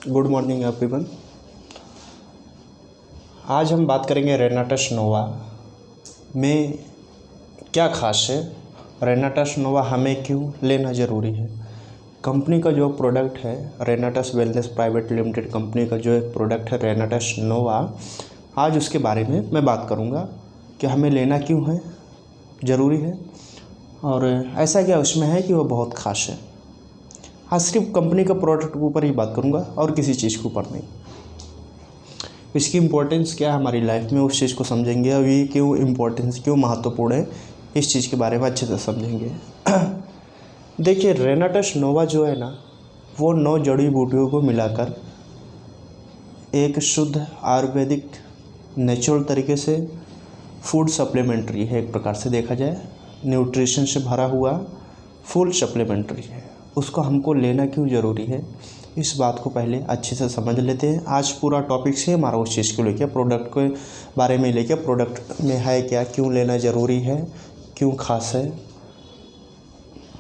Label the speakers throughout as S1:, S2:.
S1: Good morning everyone. आज हम बात करेंगे रेनाटस नोवा में क्या खास है, रेनाटस नोवा हमें क्यों लेना ज़रूरी है। कंपनी का जो प्रोडक्ट है रेनाटस वेलनेस प्राइवेट लिमिटेड कंपनी का जो एक प्रोडक्ट है रेनाटस नोवा, आज उसके बारे में मैं बात करूंगा कि हमें लेना क्यों है, ज़रूरी है और ऐसा क्या उसमें है कि वो बहुत खास है। हाँ, सिर्फ कंपनी का प्रोडक्ट के ऊपर ही बात करूंगा और किसी चीज़ के ऊपर नहीं। इसकी इम्पोर्टेंस क्या है हमारी लाइफ में, उस चीज़ को समझेंगे और ये क्यों इम्पोर्टेंस क्यों महत्वपूर्ण है, इस चीज़ के बारे में अच्छे से समझेंगे। देखिए, रेनाटस नोवा जो है ना, वो 9 जड़ी बूटियों को मिलाकर एक शुद्ध आयुर्वेदिक नेचुरल तरीके से फूड सप्लीमेंट्री है। एक प्रकार से देखा जाए न्यूट्रिशन से भरा हुआ फूड सप्लीमेंट्री है। उसको हमको लेना क्यों ज़रूरी है, इस बात को पहले अच्छे से समझ लेते हैं। आज पूरा टॉपिक से हमारा उस चीज़ को लेकर, प्रोडक्ट के बारे में लेकर, प्रोडक्ट में है क्या, क्यों लेना ज़रूरी है, क्यों खास है,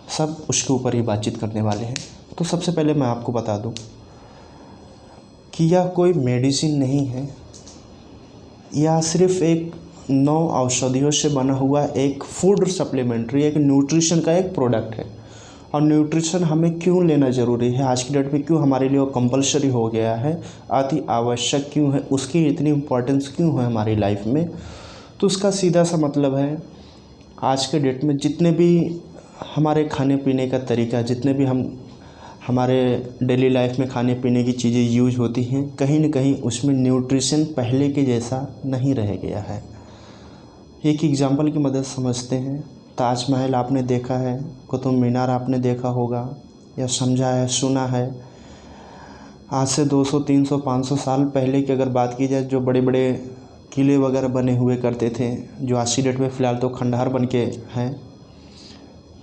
S1: सब उसके ऊपर ही बातचीत करने वाले हैं। तो सबसे पहले मैं आपको बता दूं कि यह कोई मेडिसिन नहीं है, यह सिर्फ एक 9 औषधियों से बना हुआ एक फूड सप्लीमेंट्री, एक न्यूट्रिशन का एक प्रोडक्ट है। और न्यूट्रिशन हमें क्यों लेना ज़रूरी है, आज की डेट में क्यों हमारे लिए वो कंपलसरी हो गया है, अति आवश्यक क्यों है, उसकी इतनी इम्पोर्टेंस क्यों है हमारी लाइफ में। तो उसका सीधा सा मतलब है, आज के डेट में जितने भी हमारे खाने पीने का तरीका, जितने भी हमारे डेली लाइफ में खाने पीने की चीज़ें यूज होती हैं, कहीं ना कहीं उसमें न्यूट्रिशन पहले के जैसा नहीं रह गया है। एक एग्जाम्पल की मदद समझते हैं। ताजमहल आपने देखा है, कुतुब मीनार आपने देखा होगा या समझा है, सुना है। आज से 200, 300, 500 साल पहले की अगर बात की जाए, जो बड़े बड़े किले वगैरह बने हुए करते थे, जो आज की डेट में फ़िलहाल तो खंडहर बन के हैं।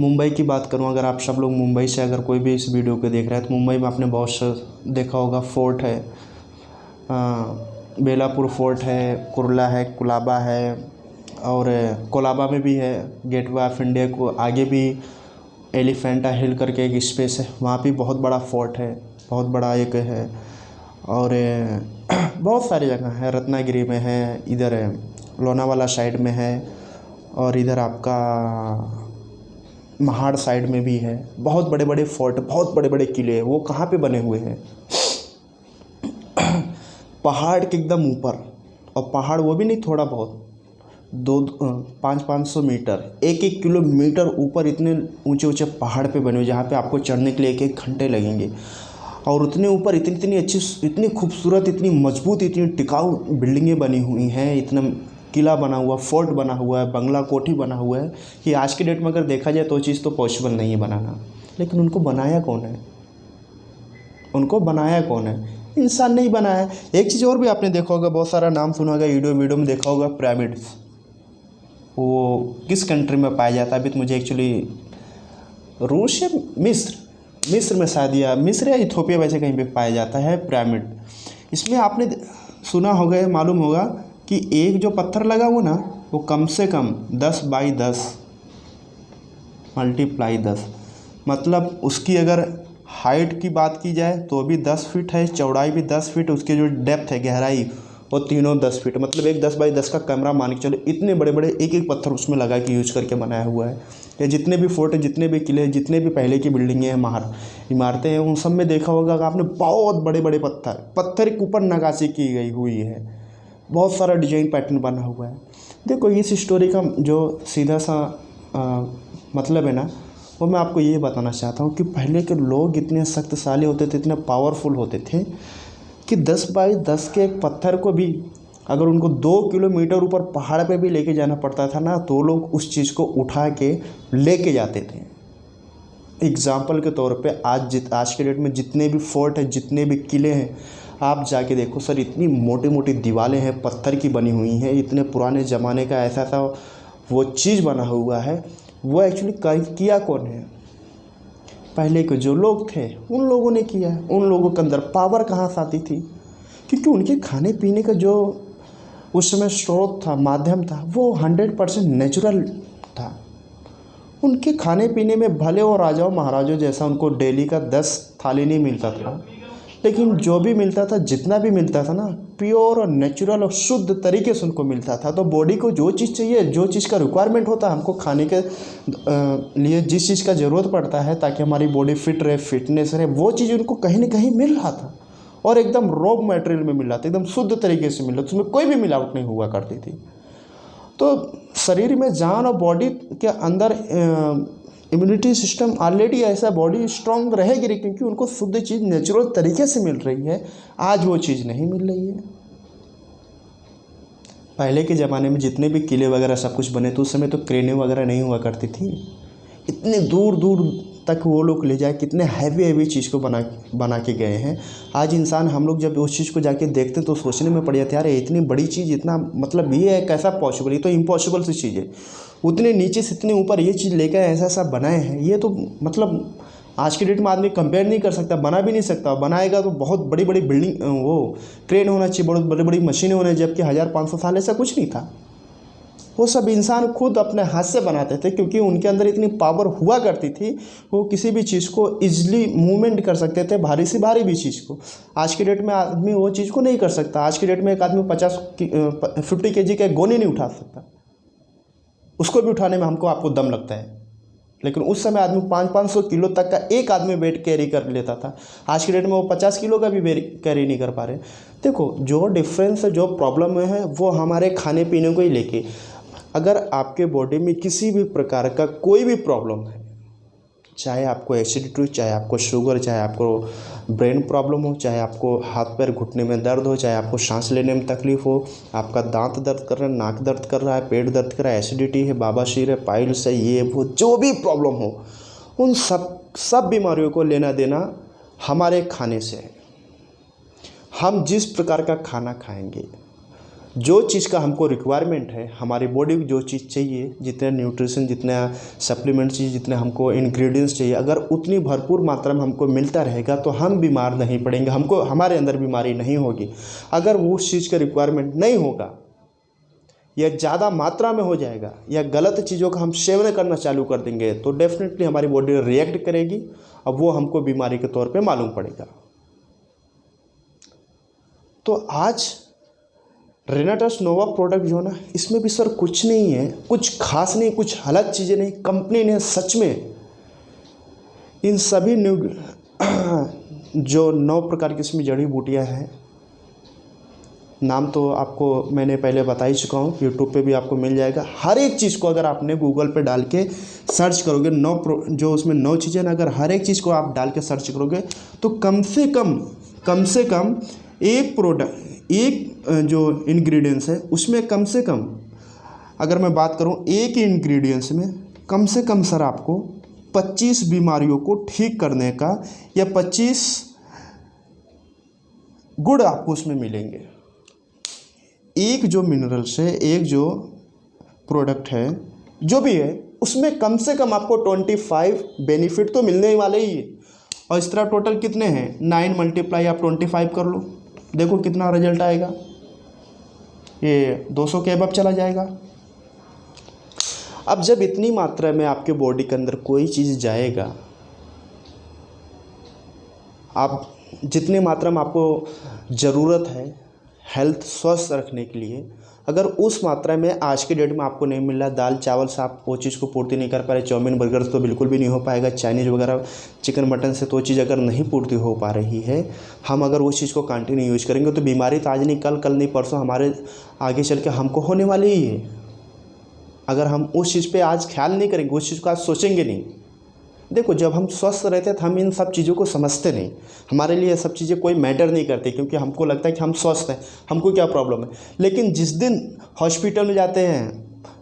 S1: मुंबई की बात करूं, अगर आप सब लोग मुंबई से अगर कोई भी इस वीडियो को देख रहा है तो मुंबई में आपने बहुत से देखा होगा, फोर्ट है, बेलापुर फोर्ट है, कुर्ला है, कुलाबा है और कोलाबा में भी है, गेटवे ऑफ इंडिया को आगे भी एलिफेंटा हिल करके एक स्पेस है, वहाँ भी बहुत बड़ा फोर्ट है, बहुत बड़ा एक है। और बहुत सारी जगह है, रत्नागिरी में है, इधर लोनावाला साइड में है और इधर आपका महाड़ साइड में भी है। बहुत बड़े बड़े फोर्ट, बहुत बड़े बड़े किले, वो कहाँ पे बने हुए हैं, पहाड़ के एकदम ऊपर। और पहाड़ वो भी नहीं थोड़ा बहुत, 500 मीटर, 1 किलोमीटर ऊपर इतने ऊंचे ऊंचे पहाड़ पे बने हुए, जहाँ पे आपको चढ़ने के लिए 1 घंटे लगेंगे। और उतने ऊपर इतनी अच्छी, इतनी खूबसूरत, इतनी मजबूत, इतनी टिकाऊ बिल्डिंगें बनी हुई हैं, इतना किला बना हुआ, फोर्ट बना हुआ है, बंगला कोठी बना हुआ है कि आज के डेट में अगर देखा जाए तो चीज़ तो पॉसिबल नहीं है बनाना। लेकिन उनको बनाया कौन है, उनको बनाया कौन है? इंसान नहीं बनाया है। एक चीज़ और भी आपने देखा होगा, बहुत सारा नाम सुना होगा, वीडियो में देखा होगा, पिरामिड्स। वो किस कंट्री में पाया जाता है, अभी तो मुझे एक्चुअली रूस या मिस्र में शायद, या मिस्र या इथोपिया वैसे कहीं पे पाया जाता है पिरामिड। इसमें आपने सुना होगा या मालूम होगा कि एक जो पत्थर लगा हुआ ना, वो कम से कम 10 बाई 10 मल्टीप्लाई 10, मतलब उसकी अगर हाइट की बात की जाए तो भी 10 फीट है, चौड़ाई भी 10 फीट, उसकी जो डेप्थ है, गहराई, वो तीनों 10 फीट, मतलब एक 10 बाई 10 का कैमरा मान के चलो। इतने बड़े बड़े एक एक पत्थर उसमें लगा के यूज करके बनाया हुआ है। या जितने भी फोर्ट हैं, जितने भी किले हैं, जितने भी पहले की बिल्डिंगें हैं, इमारतें हैं, उन सब में देखा होगा कि आपने बहुत बड़े बड़े पत्थर के ऊपर नक्काशी की गई हुई है, बहुत सारा डिजाइन पैटर्न बना हुआ है। देखो, इस स्टोरी का जो सीधा सा मतलब है ना, वो मैं आपको ये बताना चाहता हूँ कि पहले के लोग इतने शक्तिशाली होते थे, इतने पावरफुल होते थे कि 10 बाई 10 के एक पत्थर को भी अगर उनको 2 किलोमीटर ऊपर पहाड़ पे भी लेके जाना पड़ता था ना, तो लोग उस चीज़ को उठा के लेके जाते थे। एग्जाम्पल के तौर पे आज के डेट में जितने भी फोर्ट हैं, जितने भी किले हैं, आप जाके देखो सर, इतनी मोटी मोटी दीवारें हैं, पत्थर की बनी हुई हैं, इतने पुराने ज़माने का ऐसा सा वो चीज़ बना हुआ है। वो एक्चुअली किया कौन है? पहले के जो लोग थे उन लोगों ने किया है। उन लोगों के अंदर पावर कहाँ से आती थी? क्योंकि उनके खाने पीने का जो उस समय स्रोत था, माध्यम था, वो 100% नेचुरल था। उनके खाने पीने में भले वो राजाओं महाराजों जैसा उनको डेली का 10 थाली नहीं मिलता था, लेकिन जो भी मिलता था, जितना भी मिलता था ना, प्योर और नेचुरल और शुद्ध तरीके से उनको मिलता था। तो बॉडी को जो चीज़ चाहिए, जो चीज़ का रिक्वायरमेंट होता है हमको खाने के लिए, जिस चीज़ का ज़रूरत पड़ता है ताकि हमारी बॉडी फिट रहे, फिटनेस रहे, वो चीज़ उनको कहीं ना कहीं मिल रहा था और एकदम रॉ मटेरियल में मिल रहा था, एकदम शुद्ध तरीके से मिल रहा था, उसमें कोई भी मिलावट नहीं हुआ करती थी। तो शरीर में जान और बॉडी के अंदर इम्यूनिटी सिस्टम ऑलरेडी ऐसा, बॉडी स्ट्रांग रहेगी, क्योंकि उनको शुद्ध चीज़ नेचुरल तरीके से मिल रही है। आज वो चीज़ नहीं मिल रही है। पहले के ज़माने में जितने भी किले वगैरह सब कुछ बने थे, उस समय तो क्रेनें वगैरह नहीं हुआ करती थी। इतने दूर दूर तक वो लोग ले जाए, कितने हैवी चीज़ को बना के गए हैं। आज इंसान, हम लोग जब उस चीज़ को जाके देखते हैं तो सोचने में पड़ जाते हैं, यार इतनी बड़ी चीज़, इतना मतलब ये है कैसा पॉसिबल, ये तो इम्पॉसिबल सी चीज़ है। उतने नीचे से इतने ऊपर ये चीज़ लेकर ऐसा बनाए हैं, ये तो मतलब आज की डेट में आदमी कंपेयर नहीं कर सकता, बना भी नहीं सकता। बनाएगा तो बहुत बड़ी बड़ी बिल्डिंग, वो क्रेन होना चाहिए, बहुत बड़ी बड़ी मशीनें होने, जबकि 1500 साल ऐसा कुछ नहीं था। वो सब इंसान खुद अपने हाथ से बनाते थे, क्योंकि उनके अंदर इतनी पावर हुआ करती थी, वो किसी भी चीज़ को इजीली मूवमेंट कर सकते थे, भारी से भारी भी चीज़ को। आज की डेट में आदमी वो चीज़ को नहीं कर सकता। आज की डेट में एक आदमी 50 kg का गोनी नहीं उठा सकता, उसको भी उठाने में आपको दम लगता है। लेकिन उस समय आदमी 500 किलो तक का एक आदमी वेट कैरी कर लेता था। आज की डेट में वो 50 किलो का भी वेट कैरी नहीं कर पा रहे। देखो, जो डिफरेंस है, जो प्रॉब्लम है, वो हमारे खाने पीने को ही लेके। अगर आपके बॉडी में किसी भी प्रकार का कोई भी प्रॉब्लम है, चाहे आपको एसिडिटी, चाहे आपको शुगर, चाहे आपको ब्रेन प्रॉब्लम हो, चाहे आपको हाथ पैर घुटने में दर्द हो, चाहे आपको सांस लेने में तकलीफ हो, आपका दांत दर्द कर रहा है, नाक दर्द कर रहा है, पेट दर्द कर रहा है, एसिडिटी है, बाबासीर है, पाइल्स है, ये वो जो भी प्रॉब्लम हो, उन सब बीमारियों को लेना देना हमारे खाने से है। हम जिस प्रकार का खाना खाएंगे, जो चीज़ का हमको रिक्वायरमेंट है, हमारी बॉडी को जो चीज़ चाहिए, जितने न्यूट्रिशन, जितना सप्लीमेंट चाहिए, जितने हमको इंग्रेडिएंट्स चाहिए, अगर उतनी भरपूर मात्रा में हमको मिलता रहेगा तो हम बीमार नहीं पड़ेंगे, हमारे अंदर बीमारी नहीं होगी। अगर वो उस चीज़ का रिक्वायरमेंट नहीं होगा या ज़्यादा मात्रा में हो जाएगा या गलत चीज़ों का हम सेवन करना चालू कर देंगे, तो डेफिनेटली हमारी बॉडी रिएक्ट करेगी, अब वो हमको बीमारी के तौर पर मालूम पड़ेगा। तो आज रेनाटस नोवा प्रोडक्ट जो है ना, इसमें भी सर कुछ नहीं है, कुछ खास नहीं, कुछ अलग चीज़ें नहीं। कंपनी ने सच में इन सभी जो 9 प्रकार की इसमें जड़ी बूटियाँ हैं, नाम तो आपको मैंने पहले बता ही चुका हूँ, यूट्यूब पे भी आपको मिल जाएगा। हर एक चीज़ को अगर आपने गूगल पे डाल के सर्च करोगे, जो उसमें 9 चीज़ें ना, अगर हर एक चीज़ को आप डाल के सर्च करोगे तो कम से कम एक प्रोडक्ट, एक जो इंग्रेडिएंट्स है उसमें कम से कम, अगर मैं बात करूं एक ही इंग्रेडिएंट्स में कम से कम सर आपको 25 बीमारियों को ठीक करने का या 25 गुण आपको उसमें मिलेंगे। एक जो मिनरल्स है, एक जो प्रोडक्ट है, जो भी है, उसमें कम से कम आपको 25 बेनिफिट तो मिलने वाले ही है। और इस तरह टोटल कितने हैं, 9 × आप 25 कर लो, देखो कितना रिजल्ट आएगा, ये 200 के अबव चला जाएगा। अब जब इतनी मात्रा में आपके बॉडी के अंदर कोई चीज़ जाएगा, आप जितनी मात्रा में आपको ज़रूरत है हेल्थ स्वस्थ रखने के लिए, अगर उस मात्रा में आज के डेट में आपको नहीं मिल रहा, दाल चावल से आप वो चीज़ को पूर्ति नहीं कर पा रहे, चाउमीन बर्गर तो बिल्कुल भी नहीं हो पाएगा, चाइनीज़ वगैरह चिकन मटन से तो वो चीज़ अगर नहीं पूर्ति हो पा रही है, हम अगर वो चीज़ को कंटिन्यू यूज करेंगे तो बीमारी तो आज नहीं, कल नहीं, परसों हमारे आगे चल के हमको होने वाली ही है। अगर हम उस चीज़ पर आज ख्याल नहीं करेंगे, उस चीज़ को आज सोचेंगे नहीं। देखो, जब हम स्वस्थ रहते हैं तो हम इन सब चीज़ों को समझते नहीं, हमारे लिए ये सब चीज़ें कोई मैटर नहीं करती, क्योंकि हमको लगता है कि हम स्वस्थ हैं, हमको क्या प्रॉब्लम है। लेकिन जिस दिन हॉस्पिटल में जाते हैं,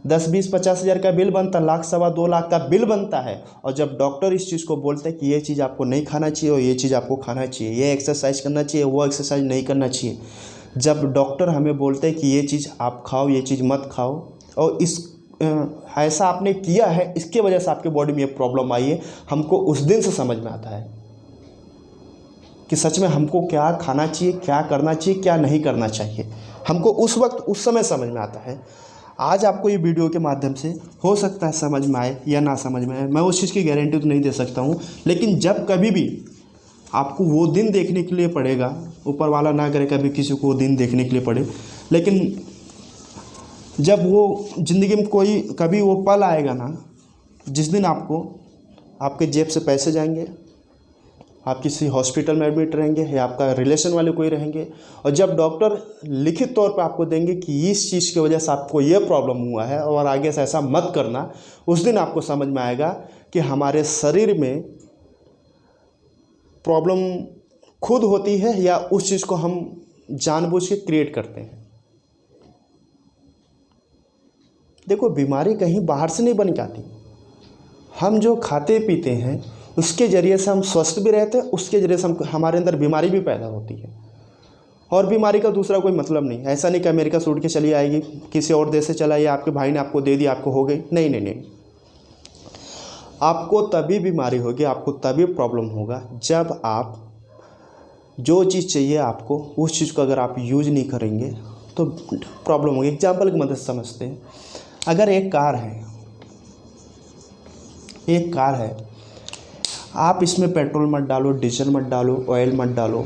S1: 10, 20, 50 हज़ार का बिल बनता है, 1, 2 लाख का बिल बनता है, और जब डॉक्टर इस चीज़ को बोलते हैं कि ये चीज़ आपको नहीं खाना चाहिए और ये चीज़ आपको खाना चाहिए, ये एक्सरसाइज करना चाहिए, वो एक्सरसाइज नहीं करना चाहिए, जब डॉक्टर हमें बोलते हैं कि ये चीज़ आप खाओ, ये चीज़ मत खाओ, और ऐसा आपने किया है, इसके वजह से आपके बॉडी में ये प्रॉब्लम आई है, हमको उस दिन से समझ में आता है कि सच में हमको क्या खाना चाहिए, क्या करना चाहिए, क्या नहीं करना चाहिए। हमको उस वक्त उस समय समझ में आता है। आज आपको ये वीडियो के माध्यम से हो सकता है समझ में आए या ना समझ में आए, मैं उस चीज़ की गारंटी तो नहीं दे सकता हूँ, लेकिन जब कभी भी आपको वो दिन देखने के लिए पड़ेगा, ऊपर वाला ना करे कभी किसी को वो दिन देखने के लिए पड़े, लेकिन जब वो ज़िंदगी में कोई कभी वो पल आएगा ना, जिस दिन आपको आपके जेब से पैसे जाएंगे, आप किसी हॉस्पिटल में एडमिट रहेंगे या आपका रिलेशन वाले कोई रहेंगे, और जब डॉक्टर लिखित तौर पर आपको देंगे कि इस चीज़ की वजह से आपको ये प्रॉब्लम हुआ है और आगे से ऐसा मत करना, उस दिन आपको समझ में आएगा कि हमारे शरीर में प्रॉब्लम खुद होती है या उस चीज़ को हम जानबूझ के क्रिएट करते हैं। देखो, बीमारी कहीं बाहर से नहीं बन के आती, हम जो खाते पीते हैं उसके ज़रिए से हम स्वस्थ भी रहते हैं, उसके ज़रिए से हमारे अंदर बीमारी भी पैदा होती है। और बीमारी का दूसरा कोई मतलब नहीं, ऐसा नहीं कि अमेरिका से उड़ के चली आएगी, किसी और देश से चला या आपके भाई ने आपको दे दी आपको हो गई, नहीं नहीं नहीं। आपको तभी बीमारी होगी, आपको तभी प्रॉब्लम होगा जब आप जो चीज़ चाहिए आपको, उस चीज़ को अगर आप यूज नहीं करेंगे तो प्रॉब्लम होगी। एग्जाम्पल की मदद से समझते हैं। अगर एक कार है, आप इसमें पेट्रोल मत डालो, डीजल मत डालो, ऑयल मत डालो,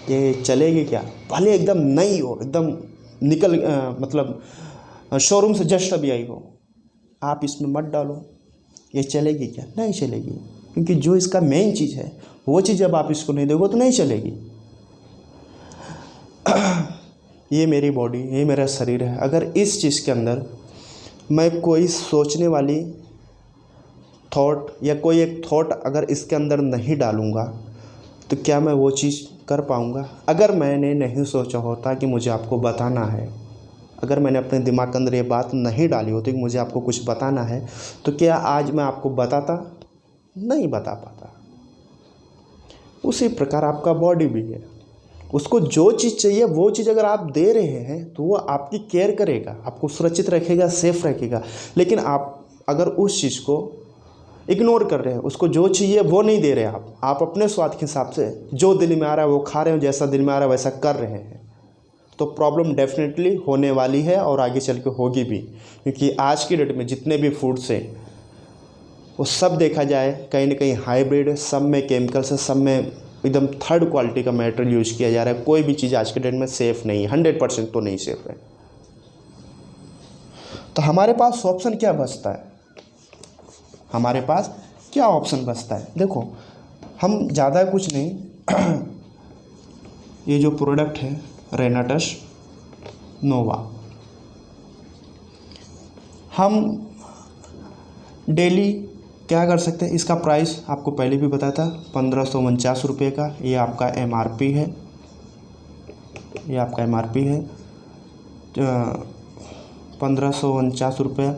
S1: ये चलेगी क्या? भले एकदम नई हो, एकदम मतलब शोरूम से जस्ट अभी आई हो, आप इसमें मत डालो, ये चलेगी क्या? नहीं चलेगी, क्योंकि जो इसका मेन चीज़ है वो चीज़ जब आप इसको नहीं दोगे तो नहीं चलेगी। ये मेरी बॉडी, ये मेरा शरीर है, अगर इस चीज़ के अंदर मैं कोई सोचने वाली थॉट या कोई एक थॉट अगर इसके अंदर नहीं डालूँगा तो क्या मैं वो चीज़ कर पाऊँगा? अगर मैंने नहीं सोचा होता कि मुझे आपको बताना है, अगर मैंने अपने दिमाग के अंदर ये बात नहीं डाली होती कि मुझे आपको कुछ बताना है, तो क्या आज मैं आपको बताता? नहीं बता पाता। उसी प्रकार आपका बॉडी भी है, उसको जो चीज़ चाहिए वो चीज़ अगर आप दे रहे हैं तो वो आपकी केयर करेगा, आपको सुरक्षित रखेगा, सेफ रखेगा। लेकिन आप अगर उस चीज़ को इग्नोर कर रहे हैं, उसको जो चाहिए वो नहीं दे रहे आप अपने स्वाद के हिसाब से जो दिल में आ रहा है वो खा रहे हो, जैसा दिल में आ रहा है वैसा कर रहे हैं, तो प्रॉब्लम डेफिनेटली होने वाली है और आगे चल के होगी भी। क्योंकि आज की डेट में जितने भी फूड्स हैं वो सब देखा जाए कहीं ना कहीं हाइब्रिड है, सब में केमिकल्स है, सब में एकदम थर्ड क्वालिटी का मटेरियल यूज़ किया जा रहा है। कोई भी चीज़ आज के डेट में सेफ़ नहीं है, 100% तो नहीं सेफ़ है। तो हमारे पास ऑप्शन क्या बचता है? हमारे पास क्या ऑप्शन बचता है? देखो, हम ज़्यादा कुछ नहीं ये जो प्रोडक्ट है रेनाटस नोवा, हम डेली क्या कर सकते हैं? इसका प्राइस आपको पहले भी बताया था, 1549 रुपये का। ये आपका MRP है, ये आपका MRP है 1549 रुपये।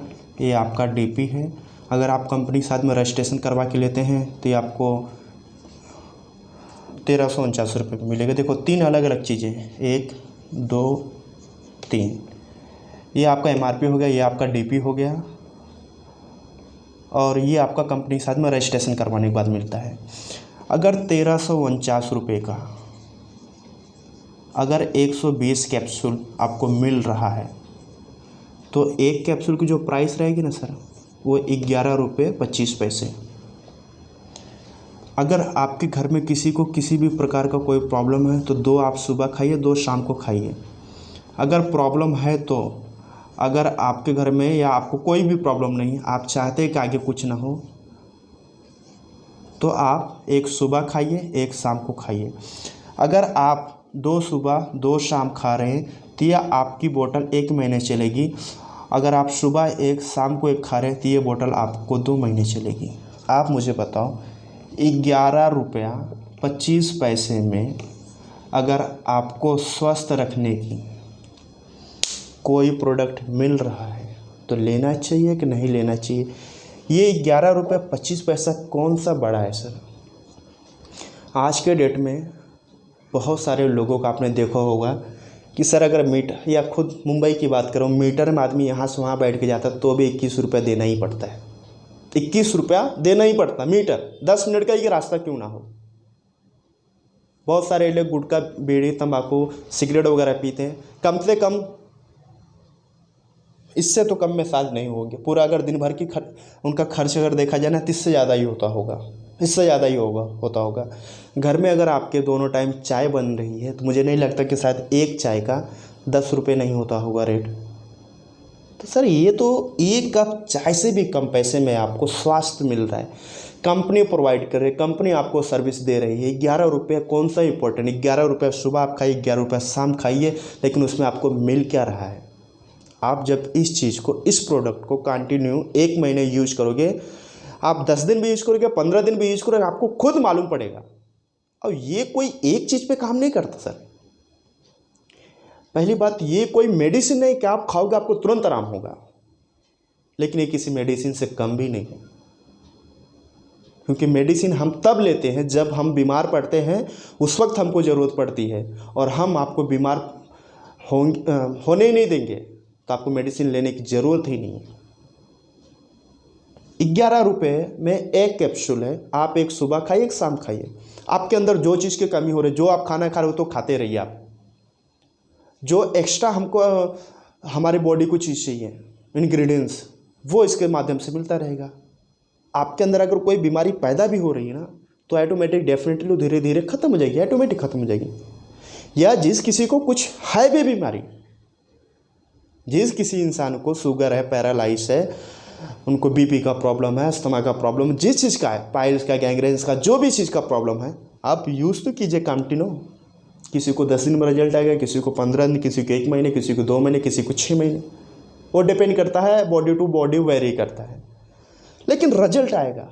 S1: ये आपका DP है। अगर आप कंपनी के साथ में रजिस्ट्रेशन करवा के लेते हैं तो ये आपको 1349 रुपये का मिलेगा। देखो, 3 अलग अलग चीज़ें हैं, 1 2 3। ये आपका MRP हो गया, ये आपका DP हो गया, और ये आपका कंपनी के साथ में रजिस्ट्रेशन करवाने के बाद मिलता है। अगर 1349 रुपये का अगर 120 कैप्सूल आपको मिल रहा है तो एक कैप्सूल की जो प्राइस रहेगी ना सर, वो 11 रुपये 25 पैसे। अगर आपके घर में किसी को किसी भी प्रकार का कोई प्रॉब्लम है तो 2 आप सुबह खाइए, 2 शाम को खाइए। अगर प्रॉब्लम है तो अगर आपके घर में या आपको कोई भी प्रॉब्लम नहीं, आप चाहते हैं कि आगे कुछ ना हो, तो आप 1 सुबह खाइए, 1 शाम को खाइए। अगर आप 2 सुबह 2 शाम खा रहे हैं तो यह आपकी बोतल 1 महीने चलेगी। अगर आप सुबह 1 शाम को 1 खा रहे हैं तो ये बोतल आपको 2 महीने चलेगी। आप मुझे बताओ, 11 रुपया 25 पैसे में अगर आपको स्वस्थ रखने की कोई प्रोडक्ट मिल रहा है तो लेना चाहिए कि नहीं लेना चाहिए? ये 11 रुपये 25 पैसा कौन सा बड़ा है सर? आज के डेट में बहुत सारे लोगों का आपने देखा होगा कि सर अगर मीटर, या खुद मुंबई की बात करो, मीटर में आदमी यहाँ से वहाँ बैठ के जाता तो भी 21 रुपये देना ही पड़ता है। 21 रुपया देना ही पड़ता मीटर, 10 मिनट का ही रास्ता क्यों ना हो। बहुत सारे लोग गुटखा, बीड़ी, तंबाकू, सिगरेट वगैरह पीते हैं, कम से कम इससे तो कम में शायद नहीं होंगे। पूरा अगर दिन भर की उनका खर्च अगर देखा जाए ना तो इससे ज़्यादा ही होता होगा, इससे ज़्यादा ही होता होगा। घर में अगर आपके दोनों टाइम चाय बन रही है तो मुझे नहीं लगता कि शायद एक चाय का 10 रुपये नहीं होता होगा रेट। तो सर ये तो एक कप चाय से भी कम पैसे में आपको स्वास्थ्य मिल रहा है, कंपनी प्रोवाइड कर रही है, कंपनी आपको सर्विस दे रही है। 11 रुपये कौन सा इंपॉर्टेंट, 11 रुपये सुबह आप खाइए, 11 रुपये शाम खाइए, लेकिन उसमें आपको मिल क्या रहा है। आप जब इस चीज़ को, इस प्रोडक्ट को कंटिन्यू 1 महीने यूज करोगे, आप 10 दिन भी यूज करोगे, 15 दिन भी यूज करोगे, आपको खुद मालूम पड़ेगा। और ये कोई एक चीज़ पे काम नहीं करता सर। पहली बात, ये कोई मेडिसिन नहीं कि आप खाओगे आपको तुरंत आराम होगा, लेकिन ये किसी मेडिसिन से कम भी नहीं है। क्योंकि मेडिसिन हम तब लेते हैं जब हम बीमार पड़ते हैं, उस वक्त हमको ज़रूरत पड़ती है, और हम आपको बीमार होने ही नहीं देंगे, तो आपको मेडिसिन लेने की ज़रूरत ही नहीं है। 11 रुपये में एक कैप्सूल है, आप एक सुबह खाइए, एक शाम खाइए। आपके अंदर जो चीज़ की कमी हो रही है, जो आप खाना खा रहे हो तो खाते रहिए आप। जो एक्स्ट्रा हमको हमारी बॉडी को चीज़ चाहिए, इंग्रेडिएंट्स, वो इसके माध्यम से मिलता रहेगा। आपके अंदर अगर कोई बीमारी पैदा भी हो रही है ना, तो ऑटोमेटिक डेफिनेटली धीरे धीरे ख़त्म हो जाएगी, ऑटोमेटिक ख़त्म हो जाएगी। या जिस किसी को कुछ है भी बीमारी, जिस किसी इंसान को शुगर है, पैरालाइज है, उनको बीपी का प्रॉब्लम है, अस्थमा का प्रॉब्लम, जिस चीज़ का है, पाइल्स का, गैंग्रेन्स का, जो भी चीज़ का प्रॉब्लम है, आप यूज़ तो कीजिए कंटिन्यू। किसी को 10 दिन में रिजल्ट आएगा, किसी को 15 दिन, किसी को 1 महीने, किसी को 2 महीने, किसी को 6 महीने। वो डिपेंड करता है, बॉडी टू बॉडी वेरी करता है, लेकिन रिजल्ट आएगा।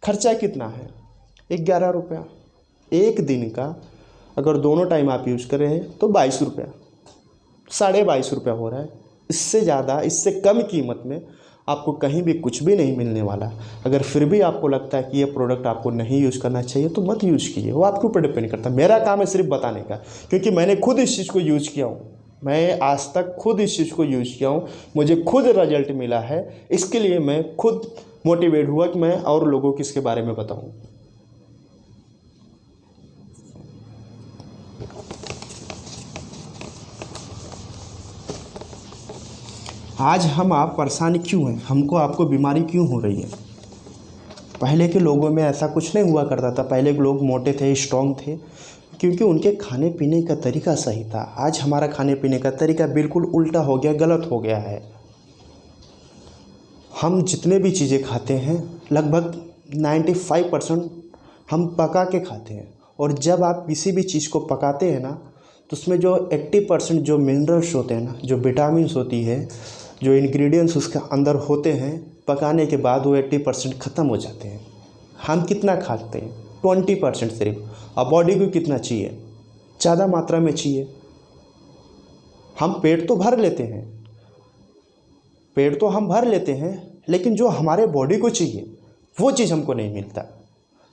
S1: खर्चा कितना है? 11 रुपया एक दिन का। अगर दोनों टाइम आप यूज़ कर रहे हैं तो 22 रुपया, 22.5 रुपया हो रहा है। इससे ज़्यादा, इससे कम कीमत में आपको कहीं भी कुछ भी नहीं मिलने वाला। अगर फिर भी आपको लगता है कि ये प्रोडक्ट आपको नहीं यूज़ करना चाहिए तो मत यूज़ कीजिए, वो आपके ऊपर डिपेंड करता है। मेरा काम है सिर्फ बताने का, क्योंकि मैंने खुद इस चीज़ को यूज़ किया हूँ। मैं आज तक खुद इस चीज़ को यूज़ किया हूँ, मुझे खुद रिजल्ट मिला है। इसके लिए मैं खुद मोटिवेट हुआ कि मैं और लोगों को इसके बारे में बताऊँ। आज हम आप परेशान क्यों हैं, हमको आपको बीमारी क्यों हो रही है? पहले के लोगों में ऐसा कुछ नहीं हुआ करता था। पहले के लोग मोटे थे, स्ट्रॉन्ग थे, क्योंकि उनके खाने पीने का तरीका सही था। आज हमारा खाने पीने का तरीका बिल्कुल उल्टा हो गया, गलत हो गया है। हम जितने भी चीज़ें खाते हैं लगभग 95% हम पका के खाते हैं, और जब आप किसी भी चीज़ को पकाते हैं ना, तो उसमें जो 80% जो मिनरल्स होते हैं ना, जो विटामिन्स होती है, जो इंग्रेडिएंट्स उसके अंदर होते हैं, पकाने के बाद वो 80% ख़त्म हो जाते हैं। हम कितना खाते हैं? 20% सिर्फ। और बॉडी को कितना चाहिए? ज़्यादा मात्रा में चाहिए। हम पेट तो भर लेते हैं, पेट तो हम भर लेते हैं, लेकिन जो हमारे बॉडी को चाहिए वो चीज़ हमको नहीं मिलता।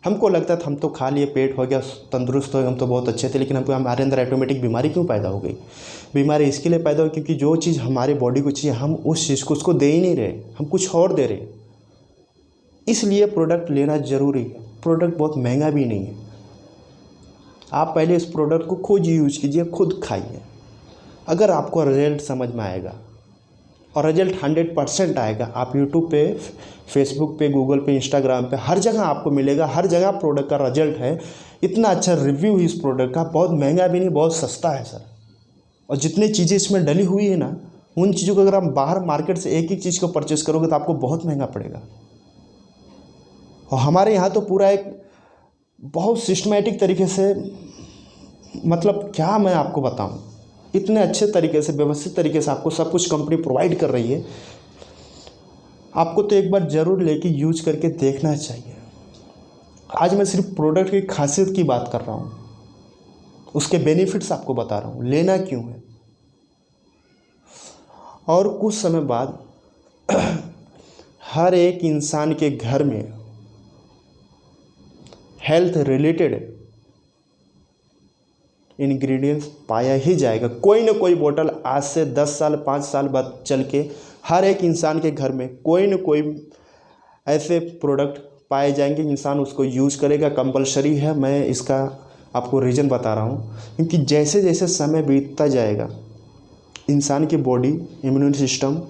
S1: हमको लगता था हम तो खा लिए, पेट हो गया, तंदुरुस्त हो गए, हम तो बहुत अच्छे थे, लेकिन हमको हमारे अंदर ऑटोमेटिक बीमारी क्यों पैदा हो गई? बीमारी इसके लिए पैदा हो क्योंकि जो चीज़ हमारे बॉडी को चाहिए हम उस चीज़ को उसको दे ही नहीं रहे, हम कुछ और दे रहे। इसलिए प्रोडक्ट लेना ज़रूरी है। प्रोडक्ट बहुत महंगा भी नहीं है। आप पहले इस प्रोडक्ट को खुद यूज़ कीजिए, खुद खाइए। अगर आपको रिजल्ट समझ में आएगा, और रिजल्ट 100% आएगा, आप यूट्यूब पे, फेसबुक पे, गूगल पे, इंस्टाग्राम पे, हर जगह आपको मिलेगा। हर जगह प्रोडक्ट का रिजल्ट है। इतना अच्छा रिव्यू है इस प्रोडक्ट का, बहुत महंगा भी नहीं, बहुत सस्ता है सर। और जितनी चीज़ें इसमें डली हुई है ना, उन चीज़ों को अगर आप बाहर मार्केट से एक ही चीज़ को परचेस करोगे तो आपको बहुत महंगा पड़ेगा। और हमारे यहाँ तो पूरा एक बहुत सिस्टमेटिक तरीके से, मतलब क्या मैं आपको बताऊँ, इतने अच्छे तरीके से, व्यवस्थित तरीके से आपको सब कुछ कंपनी प्रोवाइड कर रही है। आपको तो एक बार ज़रूर लेके यूज करके देखना चाहिए। आज मैं सिर्फ प्रोडक्ट की खासियत की बात कर रहा हूँ, उसके बेनिफिट्स आपको बता रहा हूँ, लेना क्यों है। और कुछ समय बाद हर एक इंसान के घर में हेल्थ रिलेटेड इंग्रेडिएंट्स पाया ही जाएगा। कोई ना कोई बोतल आज से 10 साल 5 साल बाद चल के हर एक इंसान के घर में कोई ना कोई ऐसे प्रोडक्ट पाए जाएंगे, इंसान उसको यूज़ करेगा, कंपलसरी है। मैं इसका आपको रीज़न बता रहा हूँ, क्योंकि जैसे जैसे समय बीतता जाएगा इंसान की बॉडी, इम्यून सिस्टम,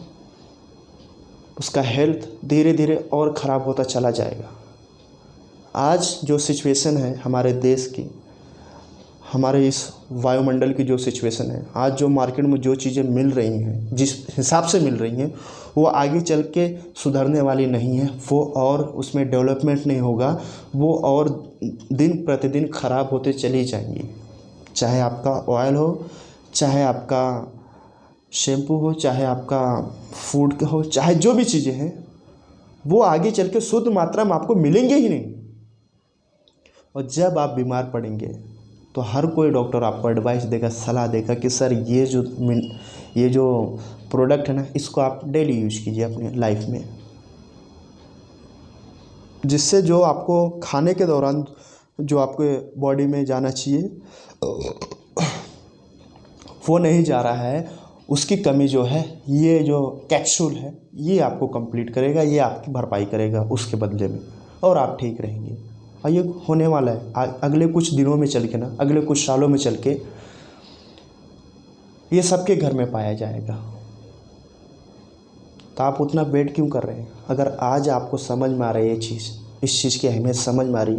S1: उसका हेल्थ धीरे धीरे और ख़राब होता चला जाएगा। आज जो सिचुएशन है हमारे देश की, हमारे इस वायुमंडल की जो सिचुएशन है, आज जो मार्केट में जो चीज़ें मिल रही हैं, जिस हिसाब से मिल रही हैं, वो आगे चल के सुधरने वाली नहीं है। वो और उसमें डेवलपमेंट नहीं होगा, वो और दिन प्रतिदिन ख़राब होते चली जाएंगी। चाहे आपका ऑयल हो, चाहे आपका शैम्पू हो, चाहे आपका फूड हो, चाहे जो भी चीज़ें हैं, वो आगे चल के शुद्ध मात्रा में आपको मिलेंगे ही नहीं। और जब आप बीमार पड़ेंगे तो हर कोई डॉक्टर आपको एडवाइस देगा, सलाह देगा कि सर ये जो प्रोडक्ट है ना, इसको आप डेली यूज़ कीजिए अपने लाइफ में, जिससे जो आपको खाने के दौरान जो आपके बॉडी में जाना चाहिए वो नहीं जा रहा है, उसकी कमी जो है ये जो कैप्सूल है ये आपको कंप्लीट करेगा, ये आपकी भरपाई करेगा उसके बदले में, और आप ठीक रहेंगे। और ये होने वाला है अगले कुछ दिनों में चल के ना, अगले कुछ सालों में चल के ये सबके घर में पाया जाएगा। तो आप उतना वेट क्यों कर रहे हैं? अगर आज आपको समझ में आ रही है ये चीज़, इस चीज़ की अहमियत समझ में आ रही,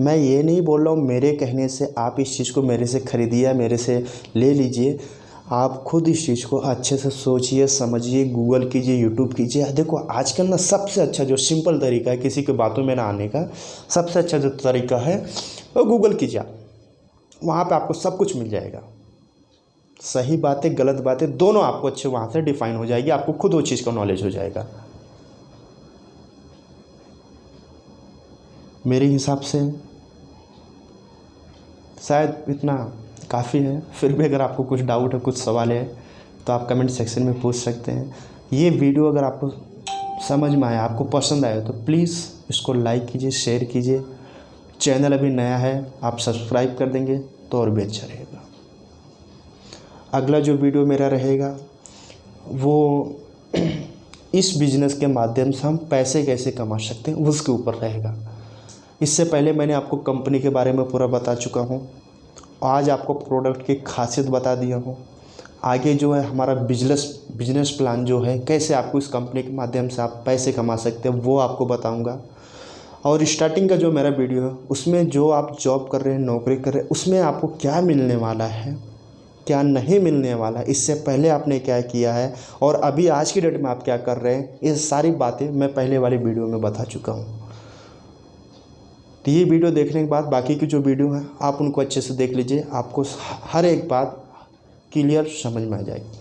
S1: मैं ये नहीं बोल रहा हूँ मेरे कहने से आप इस चीज़ को मेरे से ख़रीदिए, मेरे से ले लीजिए। आप खुद इस चीज़ को अच्छे से सोचिए, समझिए, गूगल कीजिए, यूट्यूब कीजिए। देखो आजकल ना सबसे अच्छा जो सिंपल तरीका है किसी के बातों में ना आने का, सबसे अच्छा जो तरीका है वो गूगल कीजिए आप, वहाँ पे आपको सब कुछ मिल जाएगा। सही बातें, गलत बातें दोनों आपको अच्छे वहाँ से डिफाइन हो जाएगी, आपको खुद वो चीज़ का नॉलेज हो जाएगा। मेरे हिसाब से शायद इतना काफ़ी है। फिर भी अगर आपको कुछ डाउट है, कुछ सवाल है, तो आप कमेंट सेक्शन में पूछ सकते हैं। ये वीडियो अगर आपको समझ में आया, आपको पसंद आया, तो प्लीज़ इसको लाइक कीजिए, शेयर कीजिए। चैनल अभी नया है, आप सब्सक्राइब कर देंगे तो और भी अच्छा रहेगा। अगला जो वीडियो मेरा रहेगा वो इस बिज़नेस के माध्यम से हम पैसे कैसे कमा सकते हैं उसके ऊपर रहेगा। इससे पहले मैंने आपको कंपनी के बारे में पूरा बता चुका हूँ, आज आपको प्रोडक्ट की खासियत बता दिया हूँ। आगे जो है हमारा बिजनेस प्लान जो है, कैसे आपको इस कंपनी के माध्यम से आप पैसे कमा सकते हैं, वो आपको बताऊँगा। और स्टार्टिंग का जो मेरा वीडियो है उसमें जो आप जॉब कर रहे हैं, नौकरी कर रहे हैं, उसमें आपको क्या मिलने वाला है, क्या नहीं मिलने वाला है, इससे पहले आपने क्या किया है और अभी आज की डेट में आप क्या कर रहे हैं, ये सारी बातें मैं पहले वाली वीडियो में बता चुका हूँ। तो ये वीडियो देखने के बाद बाकी की जो वीडियो है आप उनको अच्छे से देख लीजिए, आपको हर एक बात क्लियर समझ में आ जाएगी।